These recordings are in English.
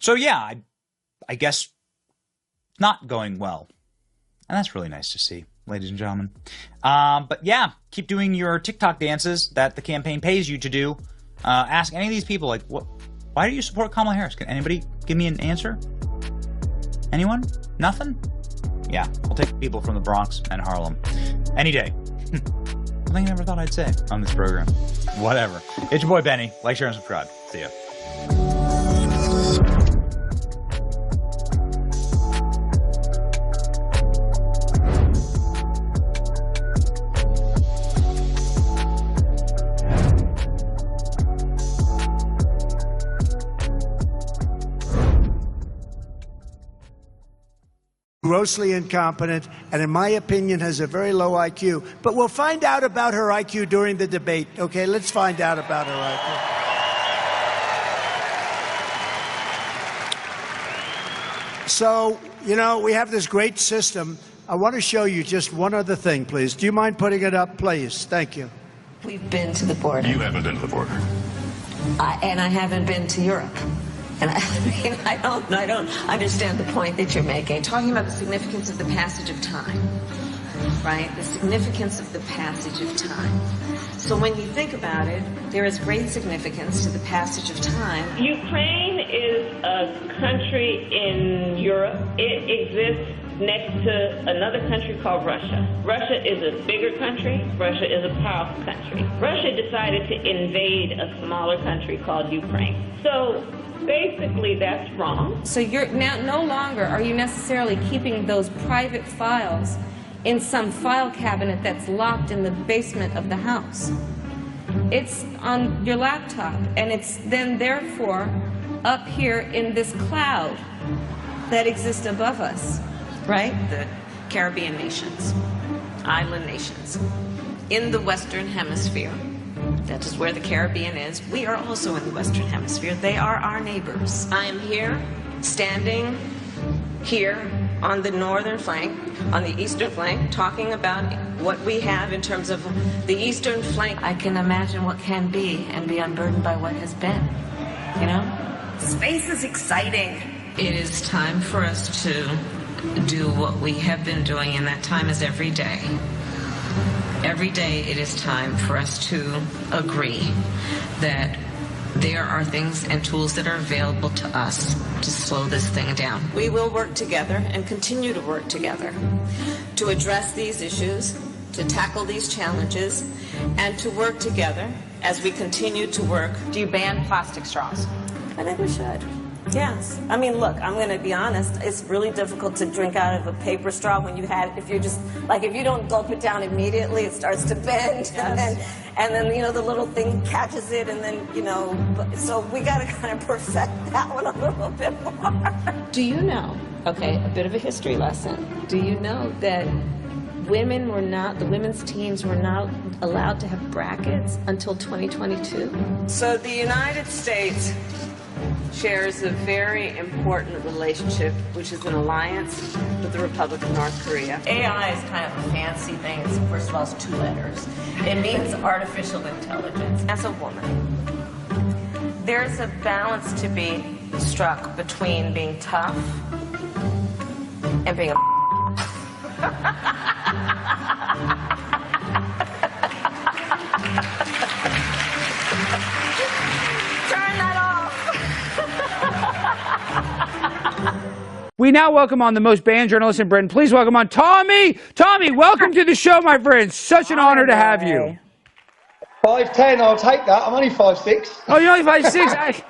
So yeah, I guess not going well. And that's really nice to see, ladies and gentlemen. But yeah, keep doing your TikTok dances that the campaign pays you to do. Ask any of these people, like, why do you support Kamala Harris? Can anybody give me an answer? Anyone? Nothing? Yeah, we'll take people from the Bronx and Harlem. Any day. Something I never thought I'd say on this program. Whatever. It's your boy Benny. Like, share, and subscribe. See ya. Grossly incompetent, and in my opinion has a very low IQ. But we'll find out about her IQ during the debate. Okay, let's find out about her IQ. So, you know, we have this great system. I want to show you just one other thing, please. Do you mind putting it up, please? Thank you. We've been to the border. You haven't been to the border. And I haven't been to Europe. And I don't understand the point that you're making. Talking about the significance of the passage of time, right? The significance of the passage of time. So when you think about it, there is great significance to the passage of time. Ukraine is a country in Europe. It exists next to another country called Russia. Russia is a bigger country. Russia is a powerful country. Russia decided to invade a smaller country called Ukraine. So basically, that's wrong. So you're now no longer are you necessarily keeping those private files in some file cabinet that's locked in the basement of the house. It's on your laptop, and it's then therefore up here in this cloud that exists above us, right? The Caribbean nations, island nations, in the Western Hemisphere. That is where the Caribbean is. We are also in the Western Hemisphere. They are our neighbors. I am here, standing here on the northern flank, on the eastern flank, talking about what we have in terms of the eastern flank. I can imagine what can be and be unburdened by what has been, you know? Space is exciting. It is time for us to do what we have been doing, and that time is every day. Every day it is time for us to agree that there are things and tools that are available to us to slow this thing down. We will work together and continue to work together to address these issues, to tackle these challenges, and to work together as we continue to work. Do you ban plastic straws? I think we should. Yes. I mean, look, I'm going to be honest. It's really difficult to drink out of a paper straw when you had, if you're just, like, if you don't gulp it down immediately, it starts to bend. Yes. And then, you know, the little thing catches it, and then, you know, so we got to kind of perfect that one a little bit more. Do you know, okay, a bit of a history lesson. Do you know that women were not, the women's teams were not allowed to have brackets until 2022? So the United States shares a very important relationship, which is an alliance with the Republic of North Korea. AI is kind of a fancy thing. First of all, it's 2 letters. It means artificial intelligence. As a woman, there's a balance to be struck between being tough and being a We now welcome on the most banned journalist in Britain. Please welcome on Tommy. Tommy, welcome to the show, my friend. Such an honor to have you. 5'10", I'll take that. I'm only 5'6". Oh, you're only 5'6".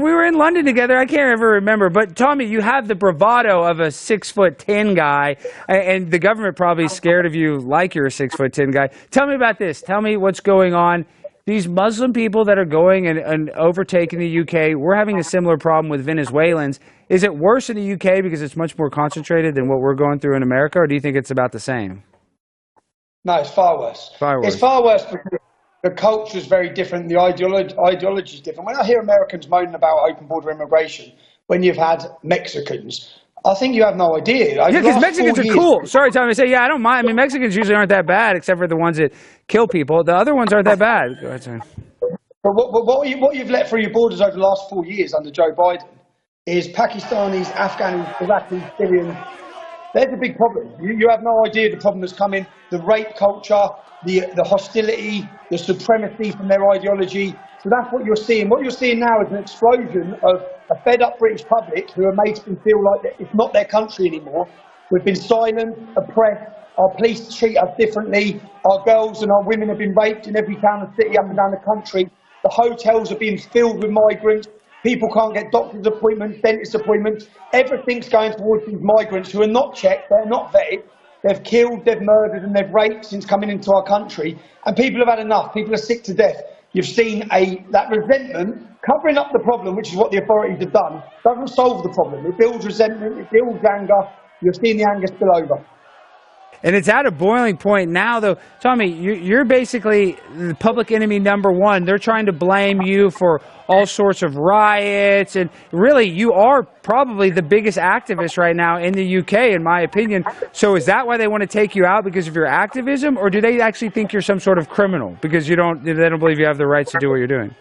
We were in London together. I can't ever remember. But Tommy, you have the bravado of a 6'10" guy, and the government probably is scared of you like you're a 6'10" guy. Tell me about this. Tell me what's going on. These Muslim people that are going and overtaking the UK, we're having a similar problem with Venezuelans. Is it worse in the UK because it's much more concentrated than what we're going through in America, or do you think it's about the same? No, it's far worse. Far worse. It's far worse because the culture is very different. The ideology is different. When I hear Americans moaning about open border immigration, when you've had Mexicans, I think you have no idea. Yeah, because Mexicans are cool. Sorry, Tommy. I say, yeah, I don't mind. I mean, Mexicans usually aren't that bad, except for the ones that kill people. The other ones aren't that bad. Go ahead, sorry. But what you've let through your borders over the last 4 years under Joe Biden is Pakistanis, Afghans, Iraqis, Syrians. There's a big problem. You have no idea the problem that's coming. The rape culture, the hostility, the supremacy from their ideology. So that's what you're seeing. What you're seeing now is an explosion of a fed-up British public who are made to feel like it's not their country anymore. We've been silent, oppressed. Our police treat us differently. Our girls and our women have been raped in every town and city up and down the country. The hotels are being filled with migrants. People can't get doctor's appointments, dentist appointments. Everything's going towards these migrants who are not checked, they're not vetted. They've killed, they've murdered and they've raped since coming into our country. And people have had enough. People are sick to death. You've seen that resentment covering up the problem, which is what the authorities have done, doesn't solve the problem. It builds resentment, it builds anger. You're seeing the anger spill over. And it's at a boiling point now, though. Tommy, you're basically the public enemy number one. They're trying to blame you for all sorts of riots. And really, you are probably the biggest activist right now in the UK, in my opinion. So is that why they want to take you out, because of your activism? Or do they actually think you're some sort of criminal because they don't believe you have the rights to do what you're doing?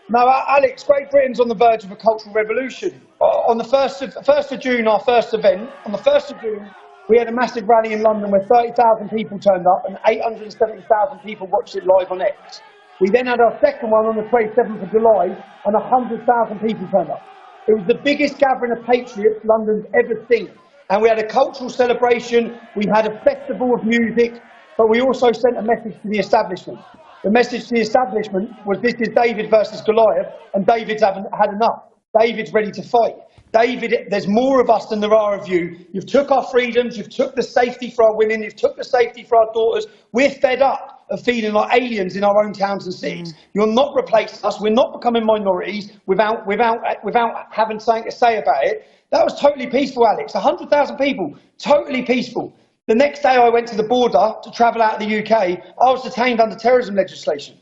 No, Alex, Great Britain's on the verge of a cultural revolution. On the 1st of June, our first event, on the 1st of June, we had a massive rally in London where 30,000 people turned up and 870,000 people watched it live on X. We then had our second one on the 27th of July and 100,000 people turned up. It was the biggest gathering of patriots London's ever seen. And we had a cultural celebration, we had a festival of music, but we also sent a message to the establishment. The message to the establishment was, this is David versus Goliath, and David's had enough. David's ready to fight. David, there's more of us than there are of you. You've took our freedoms, you've took the safety for our women, you've took the safety for our daughters. We're fed up of feeling like aliens in our own towns and cities. You're not replacing us, we're not becoming minorities without having something to say about it. That was totally peaceful, Alex. 100,000 people, totally peaceful. The next day I went to the border to travel out of the UK, I was detained under terrorism legislation.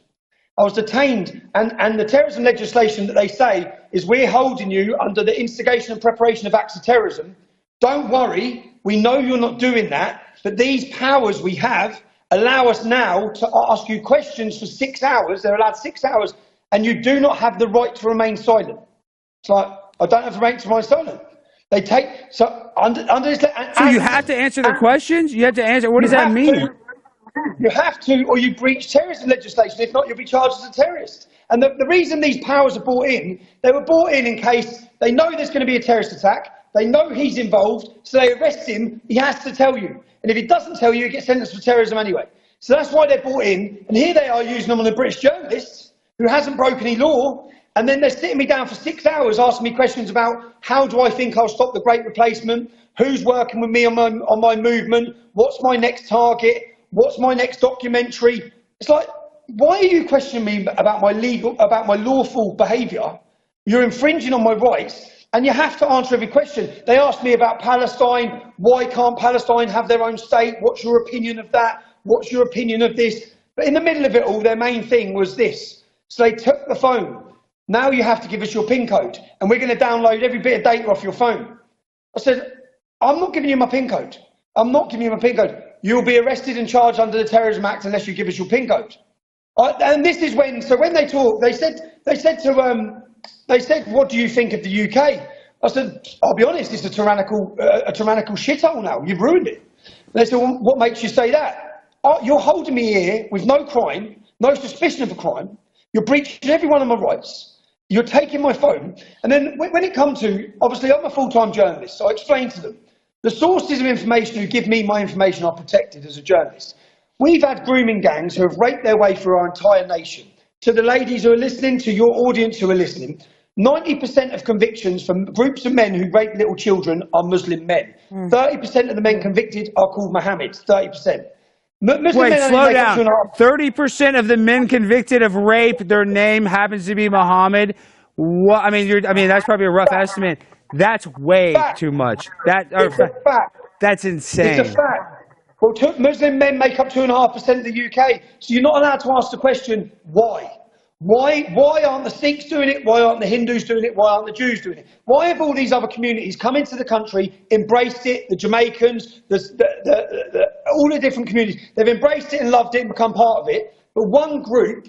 I was detained, and the terrorism legislation that they say is, we're holding you under the instigation and preparation of acts of terrorism. Don't worry, we know you're not doing that, but these powers we have allow us now to ask you questions for 6 hours. They're allowed 6 hours, and you do not have the right to remain silent. It's like, I don't have the right to remain silent. They take, so under this... So you have to answer the questions? You have to answer, what does that mean? You have to, or you breach terrorism legislation. If not, you'll be charged as a terrorist. And the reason these powers are brought in, they were brought in case they know there's going to be a terrorist attack. They know he's involved, so they arrest him. He has to tell you. And if he doesn't tell you, he gets sentenced for terrorism anyway. So that's why they're brought in. And here they are using them on a British journalist who hasn't broken any law. And then they're sitting me down for 6 hours asking me questions about, how do I think I'll stop the Great Replacement? Who's working with me on my movement? What's my next target? What's my next documentary? It's like, why are you questioning me about my lawful behaviour? You're infringing on my rights, and you have to answer every question. They asked me about Palestine. Why can't Palestine have their own state? What's your opinion of that? What's your opinion of this? But in the middle of it all, their main thing was this. So they took the phone. Now you have to give us your PIN code, and we're going to download every bit of data off your phone. I said, I'm not giving you my PIN code. I'm not giving you my PIN code. You'll be arrested and charged under the Terrorism Act unless you give us your PIN code. And this is when they talk, they said, what do you think of the UK? I said, I'll be honest, it's a tyrannical shithole now. You've ruined it. And they said, well, what makes you say that? You're holding me here with no crime, no suspicion of a crime. You're breaching every one of my rights. You're taking my phone. And then when it comes to, obviously I'm a full-time journalist, so I explained to them, the sources of information who give me my information are protected as a journalist. We've had grooming gangs who have raped their way through our entire nation. To the ladies who are listening, to your audience who are listening, 90% of convictions from groups of men who rape little children are Muslim men. 30% of the men convicted are called Mohammeds, 30%. Wait, slow down. 30% of the men convicted of rape, their name happens to be Muhammad. What? I mean, that's probably a rough estimate. That's way too much. It's a fact. That's insane. It's a fact. Well, Muslim men make up 2.5% of the UK, so you're not allowed to ask the question, why? Why aren't the Sikhs doing it? Why aren't the Hindus doing it? Why aren't the Jews doing it? Why have all these other communities come into the country, embraced it, the Jamaicans, all the different communities, they've embraced it and loved it and become part of it, but one group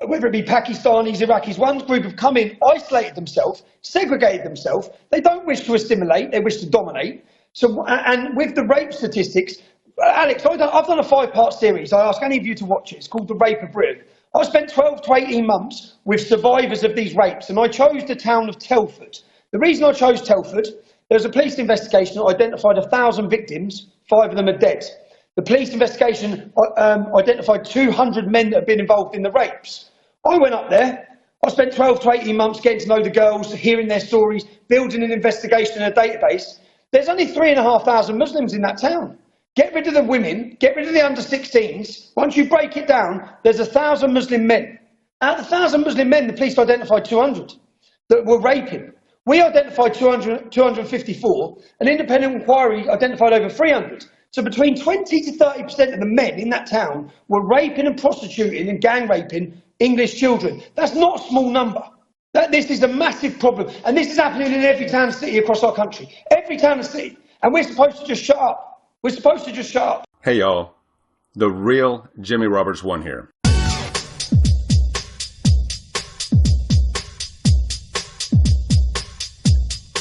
whether it be Pakistanis, Iraqis, one group have come in, isolated themselves, segregated themselves. They don't wish to assimilate, they wish to dominate. So, and with the rape statistics, Alex, I've done a 5-part series. I ask any of you to watch it. It's called The Rape of Britain. I spent 12 to 18 months with survivors of these rapes, and I chose the town of Telford. The reason I chose Telford, there was a police investigation that identified 1,000 victims, 5 of them are dead. The police investigation identified 200 men that had been involved in the rapes. I went up there. I spent 12 to 18 months getting to know the girls, hearing their stories, building an investigation and a database. There's only 3,500 Muslims in that town. Get rid of the women, get rid of the under-16s. Once you break it down, there's 1,000 Muslim men. Out of 1,000 Muslim men, the police identified 200 that were raping. We identified 254. An independent inquiry identified over 300. So between 20 to 30% of the men in that town were raping and prostituting and gang raping English children. That's not a small number. This is a massive problem. And this is happening in every town and city across our country. Every town and city. And we're supposed to just shut up. We're supposed to just shut up. Hey y'all, the real Jimmy Roberts 1 here.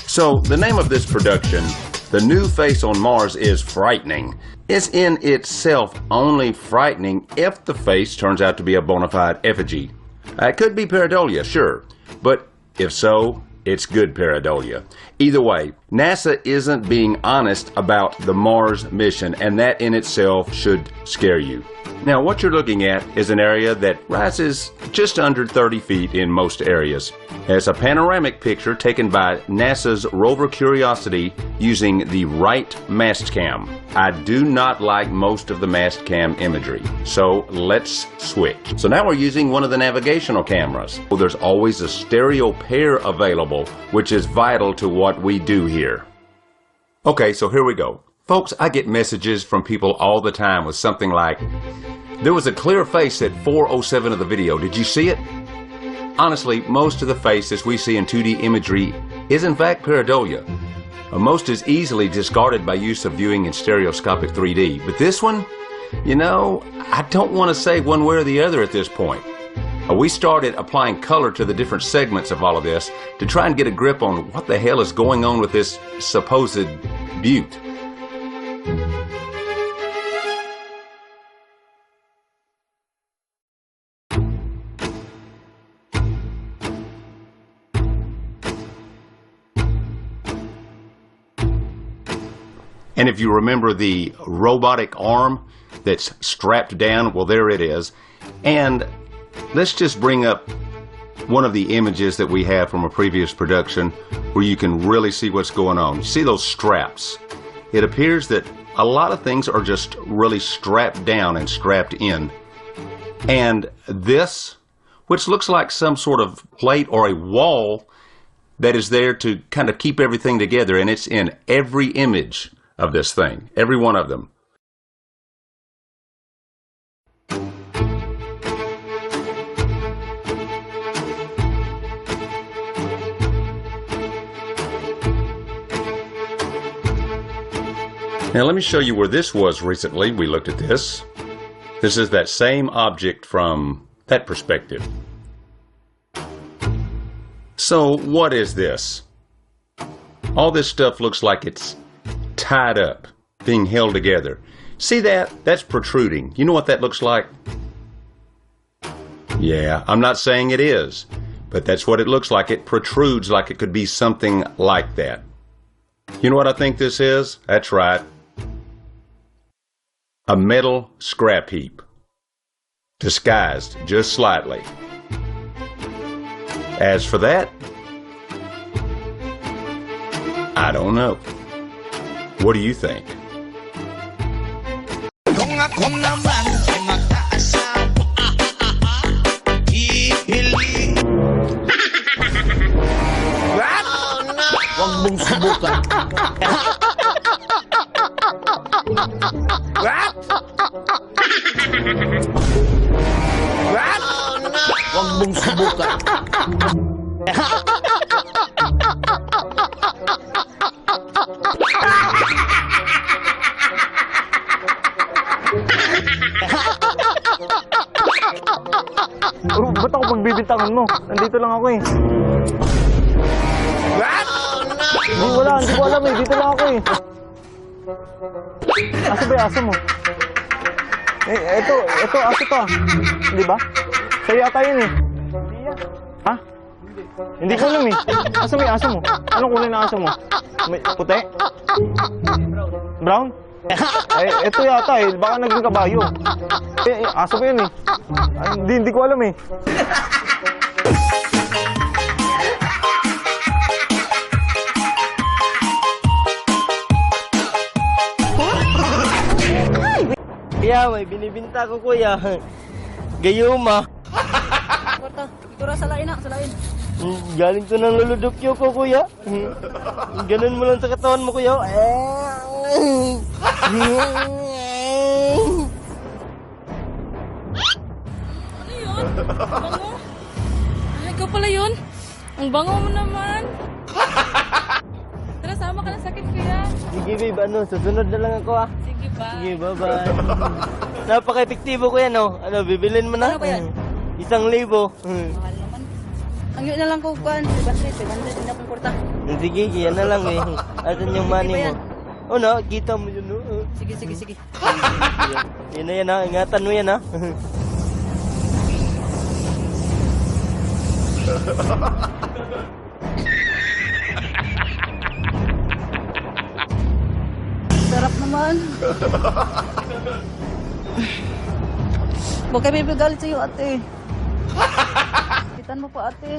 So the name of this production, The New Face on Mars is Frightening. It's in itself only frightening if the face turns out to be a bona fide effigy. It could be pareidolia, sure, but if so, it's good pareidolia. Either way, NASA isn't being honest about the Mars mission, and that in itself should scare you. Now, what you're looking at is an area that rises just under 30 feet in most areas. It's a panoramic picture taken by NASA's rover Curiosity using the right mast cam. I do not like most of the mast cam imagery, so let's switch. So now we're using one of the navigational cameras. Well, there's always a stereo pair available, which is vital to what we do here. Okay, so here we go. Folks, I get messages from people all the time with something like, "There was a clear face at 4:07 of the video. Did you see it?" Honestly, most of the faces we see in 2D imagery is in fact pareidolia. Most is easily discarded by use of viewing in stereoscopic 3D. But this one, you know, I don't want to say one way or the other at this point. We started applying color to the different segments of all of this to try and get a grip on what the hell is going on with this supposed butte. And if you remember the robotic arm that's strapped down, well, there it is. And let's just bring up one of the images that we have from a previous production where you can really see what's going on. You see those straps? It appears that a lot of things are just really strapped down and strapped in. And this, which looks like some sort of plate or a wall that is there to kind of keep everything together, and it's in every image of this thing, every one of them. Now let me show you where this was recently. We looked at this. This is that same object from that perspective. So what is this? All this stuff looks like it's tied up, being held together. See that? That's protruding. You know what that looks like? Yeah, I'm not saying it is, but that's what it looks like. It protrudes like it could be something like that. You know what I think this is? That's right. A metal scrap heap. Disguised just slightly. As for that, I don't know. What do you think? bibintangan mo? Nandito lang ako eh. Hindi, wala. Hindi ko alam eh. Dito lang ako eh. Aso ba yung aso mo? Eh, ito aso to ah. Di ba? Sa'yo yata yun eh. Ha? Hindi ko alam eh. Aso may aso mo? Anong kulay na aso mo? May puti? Brown? Eh, ito yata eh. Baka naging kabayo. Eh, aso ko yun eh. Ay, hindi ko alam eh. Kuya, may binibinta ko kuya. Gayuma. Korta, ito ra sa lain na, sa lain. Galing to ng luludokyo ko kuya. Ganun mo lang sa katawan mo kuya. Ano yun? Bango? Ay, ikaw pala yun? Ang bango mo naman. Tara, sama ka ng sakit kuya. Sige babe, susunod na lang ako ah. Sige ba? Sige, bye-bye. Napaka-epektibo ko yan, no? Bibilin mo na? Ano ba yan? 1,000. Mahal naman. Ang yun na lang ko, kuhan. 700, hindi akong korta. Sige, yan na lang eh. Asan yung money mo? Oh, no, kita mo yun, no? Sige. Yan na yan, ha? Ingatan mo yan, ha? Sarap naman. Huwag kami galit sa'yo, ate. Kitan mo pa, ate.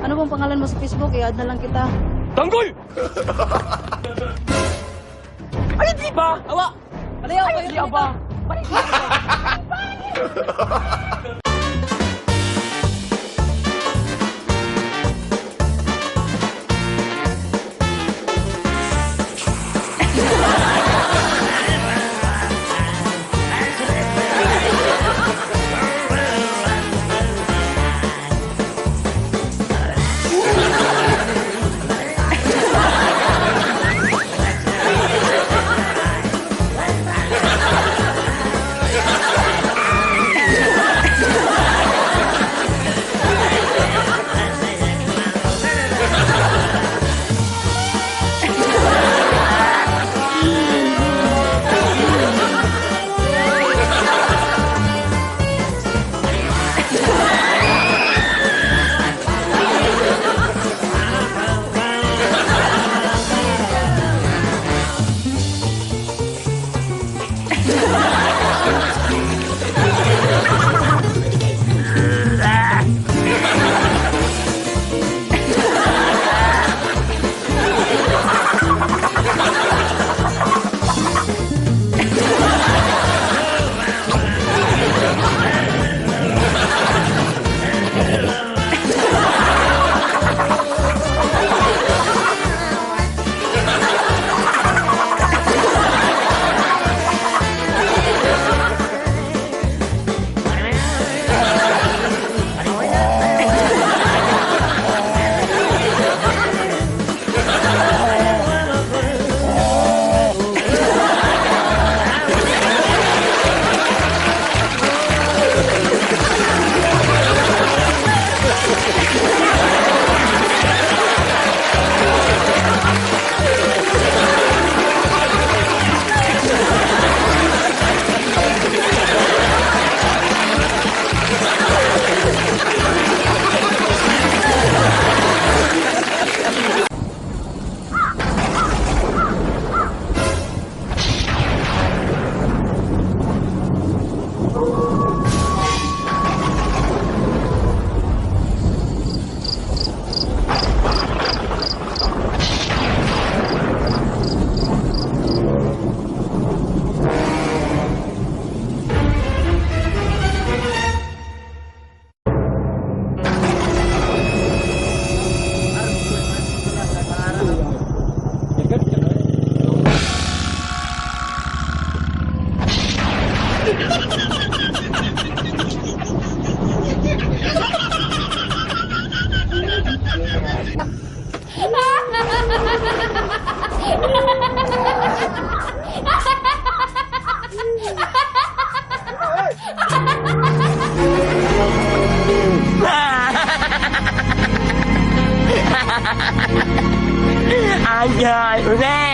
Ano bang pangalan mo sa Facebook? I-add na lang kita. Tanggol! Ay, di ba? Awa! Palayaw, Ay, di ba? Ha ha ha ha! Anjay, udah.